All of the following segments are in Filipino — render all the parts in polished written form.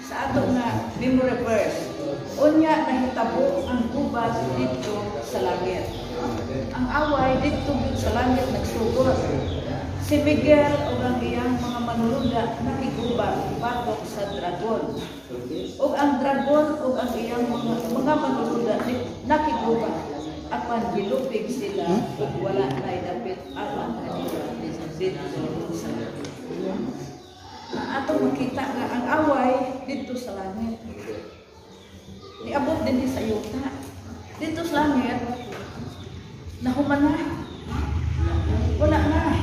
sa ato nga memory verse. Unya nahitabo ang gubat dito sa langit. Ang away dito sa langit nagsugod. Si Miguel o ang iyang mga manuluda nakigubat batok sa dragon. O ang dragon o ang iyang mga manuluda nakigubat. Apan gilupig sila ug wala na'y dapit alang kanila dito sa langit. Ato makita nga ang away dito sa langit. Niabot din sa yuta. Dito sa langit, nahuman na. Wala na.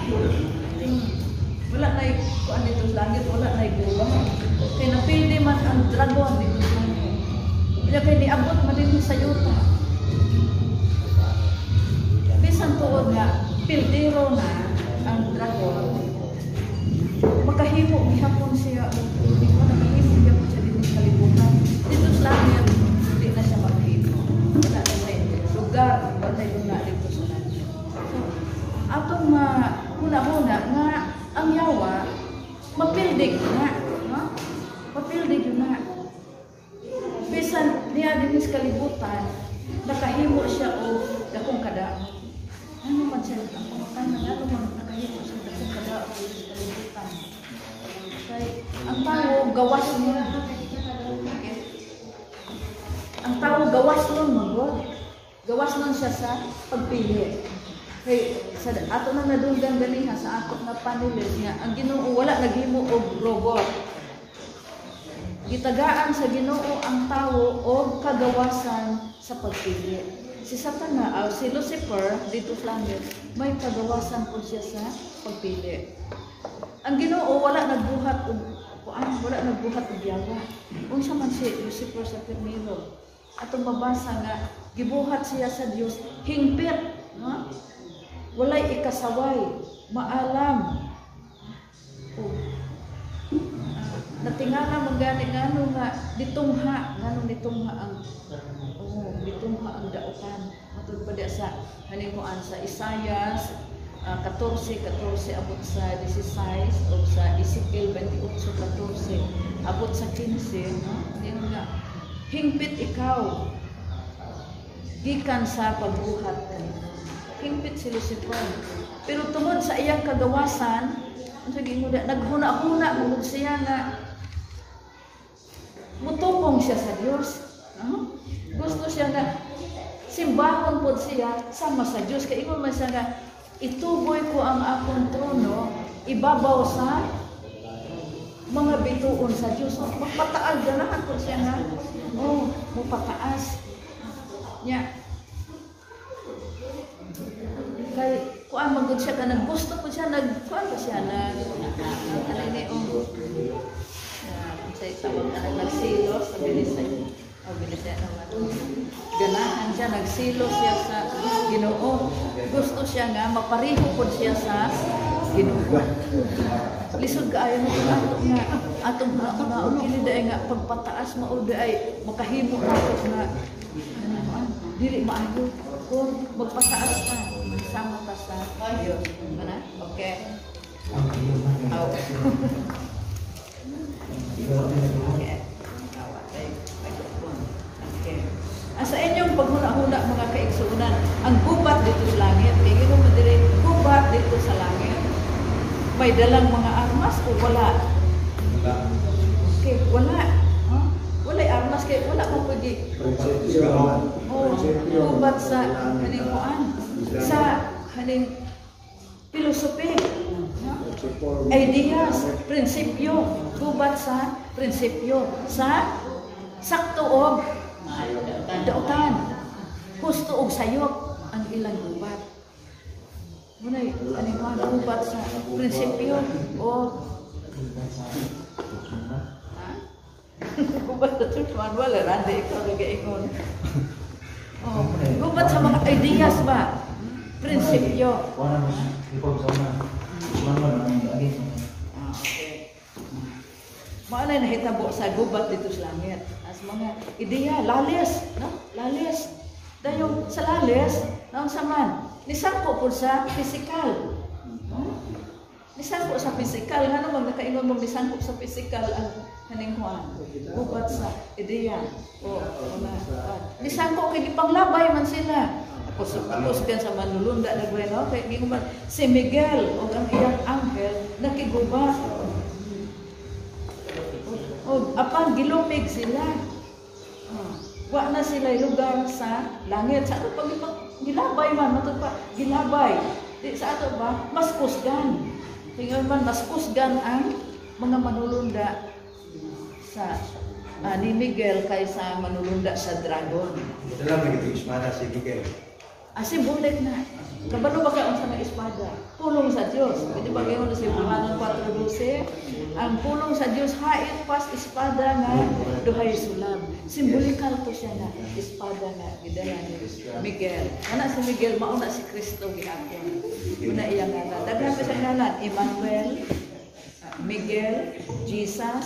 Wala na kuan dito sa langit, wala na gubat. Kaya napili man ang dragon dito sa langit. Kaya niabot man din sa yuta. Bisan tuod nga, pildero na ang dragon. Makahimo gihapon siya. Hindi ko nakahimo gihapon siya dito sa kalibutan. Dito sa langit, hindi na siya makahimo. Wala na sa lugar, wala na dito sa langit. So, atong muna-muna nga ang yawa, mapildig na. Mapildig na. Bisan niya din sa kalibutan, nakahimo siya o dakong kada. Ano man siya ano man nakahimo siya dakong kada o sa kalibutan. Kaya ang tao gawas niya. Ang tao gawas nun mo. Gawas nun siya sa pagpili. Kaya sa ato na nadunggan ganiha sa ato na panilis niya, ang Ginoo wala naghimo og robot. Gitagaan sa Ginoo ang tao og kagawasan sa pagpili. Si Satanas, si Lucifer dito sa langit, may kagawasan po siya sa pagpili. Ang Ginoo wala nagbuhat og wala nagbuhat og yawa. Unsa man si Lucifer sa primero. Atong mabasa nga gibuhat siya sa Dios hingpit, no? Walay ikasaway, maalam. Natingala magani ngano nga ditungha ang ditungha ang daotan. Matud pa diya sa hanimuan sa Isaias 14 abot sa 16 o sa Ezekiel 28:14 abot sa 15, no? Diyan nga hingpit ikaw gikan sa pagbuhat kanina. Hingpit si Lucifer. Pero tungod sa iyang kagawasan, naghuna-huna mo siya nga mutupong siya sa Diyos. Gusto siya nga simbahon po siya sama sa Diyos. Kaya ingon man siya nga ituboy ko ang akong trono ibabaw sa mga bituon sa Diyos. Magpataas ganahan po siya nga mupataas niya. Kaya kuan magud siya ka naggusto po siya nagkuan pa siya say tawag na nagsilos sa bilisay. Bilisay naman. Ganahan siya nagsilos siya sa Ginoo. Gusto siya nga mapariho po siya sa Ginoo. Lisod kaayo mo nga atong kini day nga pagpataas mao day makahimo nato nga dili maayo kung magpataas pa sama ta sa Dios. Mana? Okay. Sa inyong paghuna-huna mga kaigsuunan, ang gubat dito sa langit, tingin mo madiri, gubat dito sa langit. May dalang mga armas o wala? Okay, wala. Wala'y armas kay wala mo pwede. Gubat sa haning kuan, sa haning filosofi, ideas, prinsipyo, gubat sa prinsipyo, sa sakto og daotan, husto og sayop ang ilang gubat. Munay aning mga gubat sa prinsipyo o gubat sa church manual rande ikaw nag-ingon. Gubat sa mga ideas ba? Prinsipyo. Maanay nahitabo sa gubat dito sa langit. As mga ideya, lalis, no? Lalis. Dahil sa lalis, naon sa man, nisangko po sa physical. Nisangko sa physical, nga naman nakaingon mo nisangko sa physical ang haning kuan. Ubat sa ideya. O na. Nisangko kay panglabay man sila. Tapos kan sa manulunda na bueno, kay gingon si Miguel o ang iyang anghel nakiguba. O apan gilumig sila. Wa na sila lugar sa langit. Sa ato pag gilabay man matud pa gilabay. Di sa ato ba mas kusgan. Tingnan man, mas kusgan ang mga manulunda sa ni Miguel kaysa manulunda sa dragon. Ito lang naging espada si Miguel. Simbolic na. Kabalo ba kayo sa mga espada? Pulong sa Diyos. Pwede ba kayo na si Yohanan 4:12? Ang pulong sa Diyos, hait pas espada nga duhay sulab. Simbolikal to siya na espada nga gidala ni Miguel. Ana si Miguel, mauna si Kristo gihapon. Una iyang ngalan. Daghan pa sa ngalan, Emmanuel, Miguel, Jesus,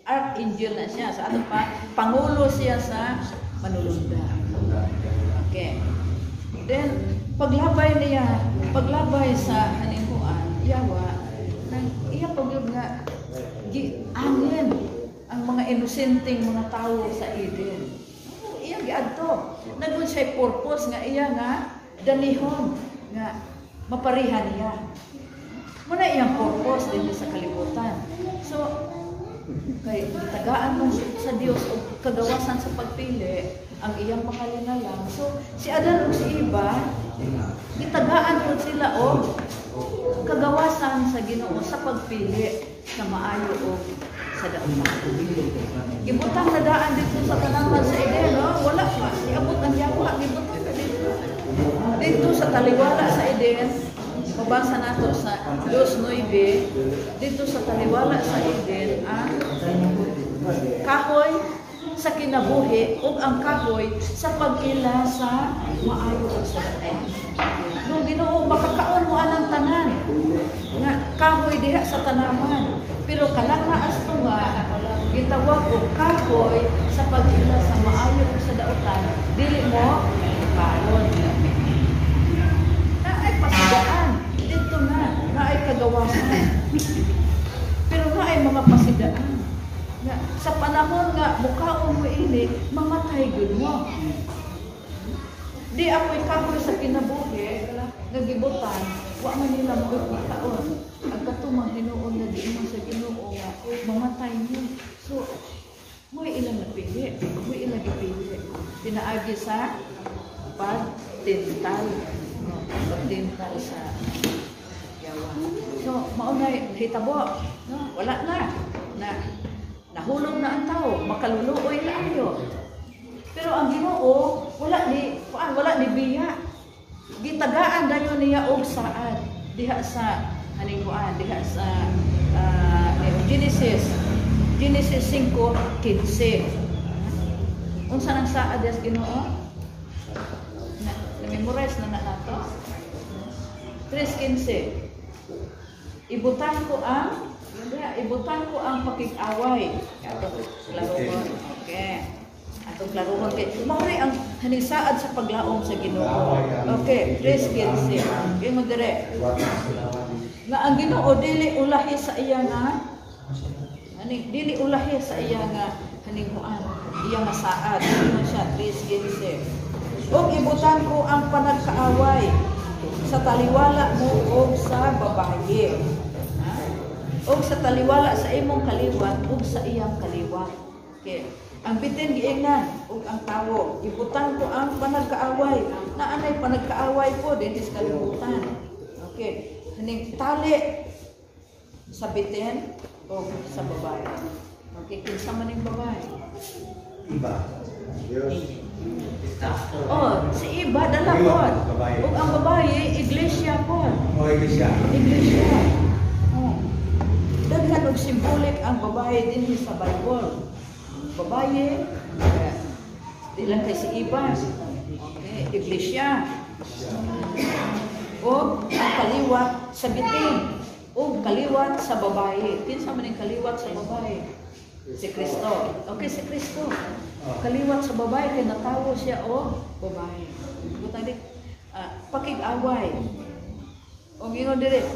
Archangel na siya. Sa ato pa, Pangulo siya sa manulunda. Okay. Then, paglabay sa haninguan, yawa, iya pagyod nga, angin ang mga inosenteng mga tao sa Eden. Iya giadto. Nagdun siya purpose nga iya nga danihon nga maparihan niya. Muna iyang purpose din sa kalibutan. So, kay tagaan man sa Dios o kagawasan sa pagpili ang iyang pangalan lang. So, si Adan o si Eva, itagaan po sila o kagawasan sa Ginoo sa pagpili sa maayo o sa dautan. Gibutang na daan dito sa tanaman sa Eden, no? Wala pa. Iabot ang yawa, gibutang na dito. Dito sa taliwala sa Eden, mabasa nato sa 2:9, dito sa taliwala sa Eden, ang kahoy sa kinabuhi ug ang kahoy sa pag-ila sa maayo ug sa dautan. No, Ginoo, makakaon mo anang tanan nga kahoy diha sa tanaman. Pero kalang naas to nga gitawag og kahoy sa pag-ila sa maayo ug sa dautan, dili mo karon. Naay pasidaan dito na, naay kagawasan. Pero naay mga pasidaan. Nga, sa panahon nga mukhaon mo ini, mamatay gud mo. Di ako'y kahoy sa kinabuhi, nagibutan, wa man nila magkakaon. Ang katumang hinuon na di mo sa Ginoo nga, mamatay mo. So, mo ilang napili, mo ilang ipili. Pinaagi sa pagtintal. Pagtintal sa yawa. So, maunay, hitabo. No? Wala na. Nahulog na ang tao, makaluluoy na ayo. Pero ang Ginoo wala ni biya. Gitagaan dayon niya og saad diha sa haninguan, diha sa Genesis 5:15. Unsa nang saad des Ginoo? Na-memorize na nato. 3:15. Ibutan ko ang pakig-away. Atong klaruhon. Okay. Atong klaruhon kay mauri ang hanisaad sa paglaom sa Ginoo. Okay, 3:15. Kay mo dire. Nga ang Ginoo dili ulahi sa iya nga dili ulahi sa iya nga haninguan, iya nga saad. Ano siya 3:15. Og ibutan ko ang panagkaaway sa taliwala mo o sa babaye. O sa taliwala sa imong kaliwat o sa iyang kaliwat. Okay. Ang bitin giingnan o ang tawo, ibutan ko ang panagkaaway. Naanay panagkaaway po din is kalibutan. Okay. Haning tali sa bitin o sa babae. Okay, kinsa man ning babae? Iba. Diyos. Oh, si Iba dala po. O ang babae, iglesia po. O iglesia. Iglesia. Oh. Daghan og simbolik ang babae din sa Bible. Babae, di lang kay si Iba. Okay, iglesia. O ang kaliwat sa bitin. O kaliwat sa babae. Kinsa man ang kaliwat sa babae? Si Kristo. Okay, si Kristo. Kaliwat sa babae kay natawo siya o babae. Butang di pakig-away. O ingon dire,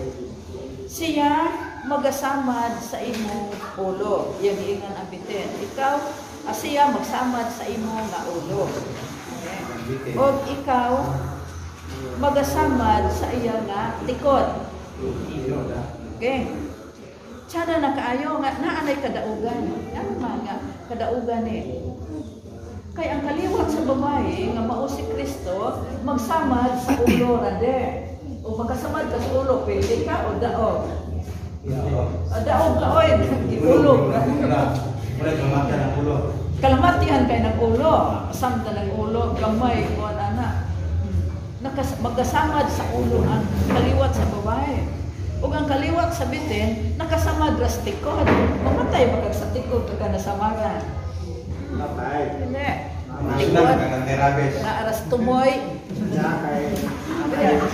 siya magasamad sa imong ulo. Yan ingon ang bitin. Ikaw, siya magsamad sa imong nga ulo. Okay. O ikaw magasamad sa iya nga tikod. Okay. Tsada na kaayo nga naanay kadaugan. Ano nga kadaugan Kay ang kaliwat sa babae nga mao si Kristo magsamad sa ulo rade. O magkasamad ka sa ulo, pwede ka o daog? Daog ka oy, giulog. Wala kamatian ang ulo. Kalamatihan kay ng ulo, samta ng ulo, gamay o ana. Magkasamad sa ulo ang kaliwat sa babae. Ug ang kaliwat sa bitin, nakasamad ras tikod. Mamatay ba kag sa tikod ka nasamagan? Matay. Hindi. Tikod na aras tumoy.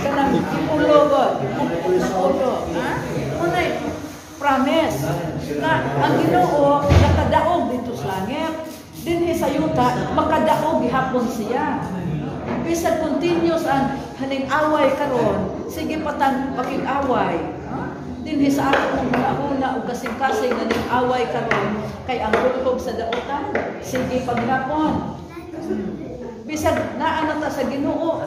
Kanang ipulo ba? Ipulo. Ha? Unay, promise. Na ang Ginoo nakadaog dito sa langit. Dinhi sa yuta, makadaog gihapon siya. Bisag continuous ang haning away karon, sige patang pakig-away. Dinhi sa ato ng huna-huna ug kasing-kasing nga ning away karon kay ang hulog sa dautan, sige paghapon. Bisag naa na ta sa Ginoo,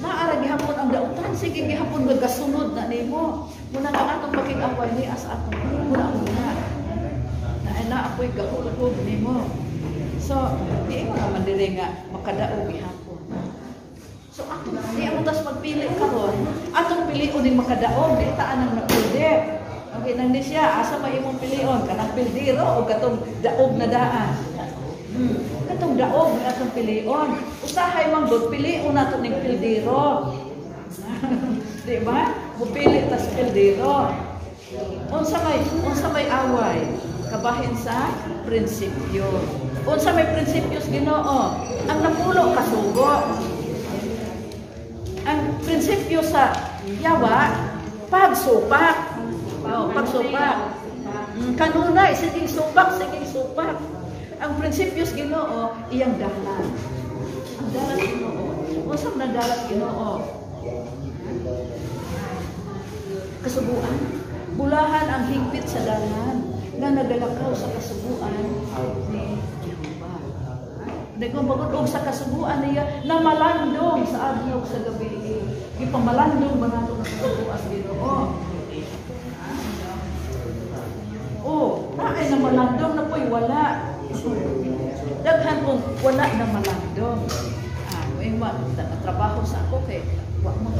naara gihapon ang dautan, sige gihapon gagasunod na nimo. Muna ang atong pakig-away ni as atong huna-huna. Na ako'y gahulog nimo. So, di mo naman dire nga makadaog gihapon. So atong di ang tas magpili karon, atong pilion ning makadaog di taan ang napildi. Okay nang di siya asa may imong pilion kanang pildiro o katong daog na daan. Katong daog na atong pilion. Usahay man gud pilion nato ning pildiro. Di ba? Mupili tas pildiro. Unsa may away kabahin sa prinsipyo. Unsa may prinsipyos Ginoo? Ang napulo kasugo. Ang prinsipyo sa yawa, pagsupak. Pagsupak. Kanunay, sige supak. Ang prinsipyo sa Ginoo, iyang dalan. Ang dalan Ginoo. Unsa na dalan Ginoo? Kasubuan. Bulahan ang higpit sa dalan nga nagalakaw sa kasubuan ni Jehovah. Dagong pagod sa kasubuan niya na malandong sa adlaw sa gabi. Ipamalandong ba nato na kasubuan Ginoo? Naay na malandong na po'y wala. Daghan kung wala na malandong. May trabaho sa ako kay wa man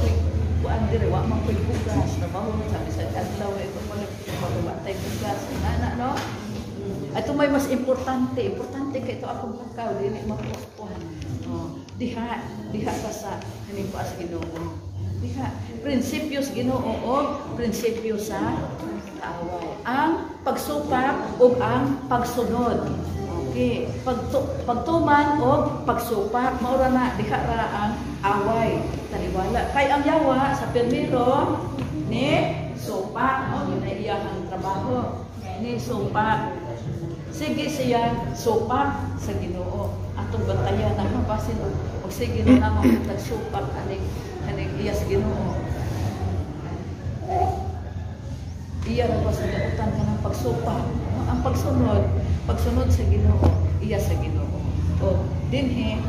ko'y bugas. Trabaho sa bisag adlaw ito magbatay bugas. No? Ato may mas importante kay ito akong pagkaw, dili mapupuhan. Diha pa sa haning paas Ginoo. Diha, prinsipyos Ginoo o prinsipyo sa away. Ang pagsupak o ang pagsunod. Okay, pagtuman o pagsupak, maura na diha ra ang away. Taliwala. Kay ang yawa sa permiro ni supak o iyahang trabaho ni supak. Sige siya supak sa Ginoo. Atong bantayan na mapasin og sige na namang tagsupak aning iya sa Ginoo. Iya ra ba sa dautan kanang pagsupak. Ang pagsunod sa Ginoo, iya sa Ginoo. O dinhi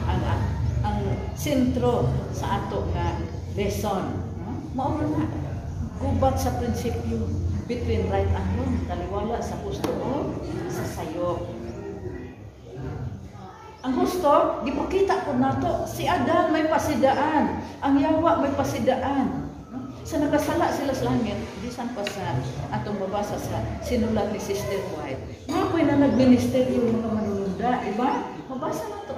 ang sentro sa ato nga lesson. Mao na gubat sa prinsipyo between right and wrong, taliwala sa husto o sa sayo. Ang husto, gipakita ko nato, si Adan may pasidaan, ang yawa may pasidaan. Sa nakasala sila sa langit, bisan pa sa atong babasa sa sinulat ni Sister White. Makoy na nagministeryo mga manulunda, iba? Mabasa na to.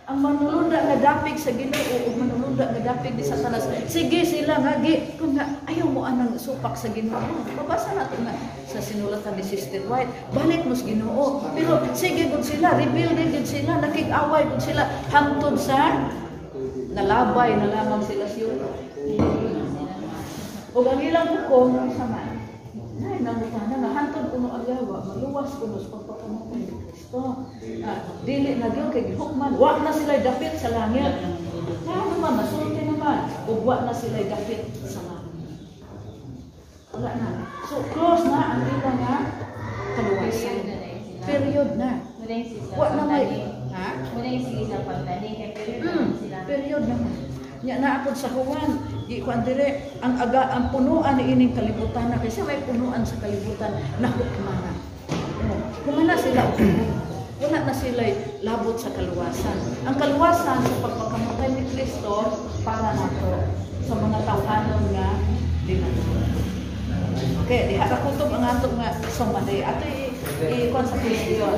Ang manulunda nga dapig sa Ginoo o manulunda nga dapig di Satanas. Sige sila nga kung nga ayaw mo anang supak sa Ginoo. Mabasa na to na sa sinulatan ni Sister White. Balik mo sa Ginoo. Pero sige gud sila, rebelde gud sila, nakig-away gud sila hangtod sa nalabay na lamang sila siya. O ang ilang hukom sama. may nangutana nga hantod kuno agawa maluwas kuno sa pagpakamatay ni Kristo. Dili na gyud kay gihukman, wa na sila dapit sa langit. Kaya naman masulti naman, ug wa na sila dapit sa langit. Wala na. So close na ang ila nga kaluwasan. Period na. Wa na may period naman. Nya naapod sa Juan, di kuan dire ang punuan ni ining kalibutan na kasi may punuan sa kalibutan na hukmana. Humana sila wala na sila labot sa kaluwasan. Ang kaluwasan sa pagpakamatay ni Kristo para nato sa mga tawhanon nga dinadto. Okay, diha ra kutob ang ato nga summary. Ato i-kuan sa question.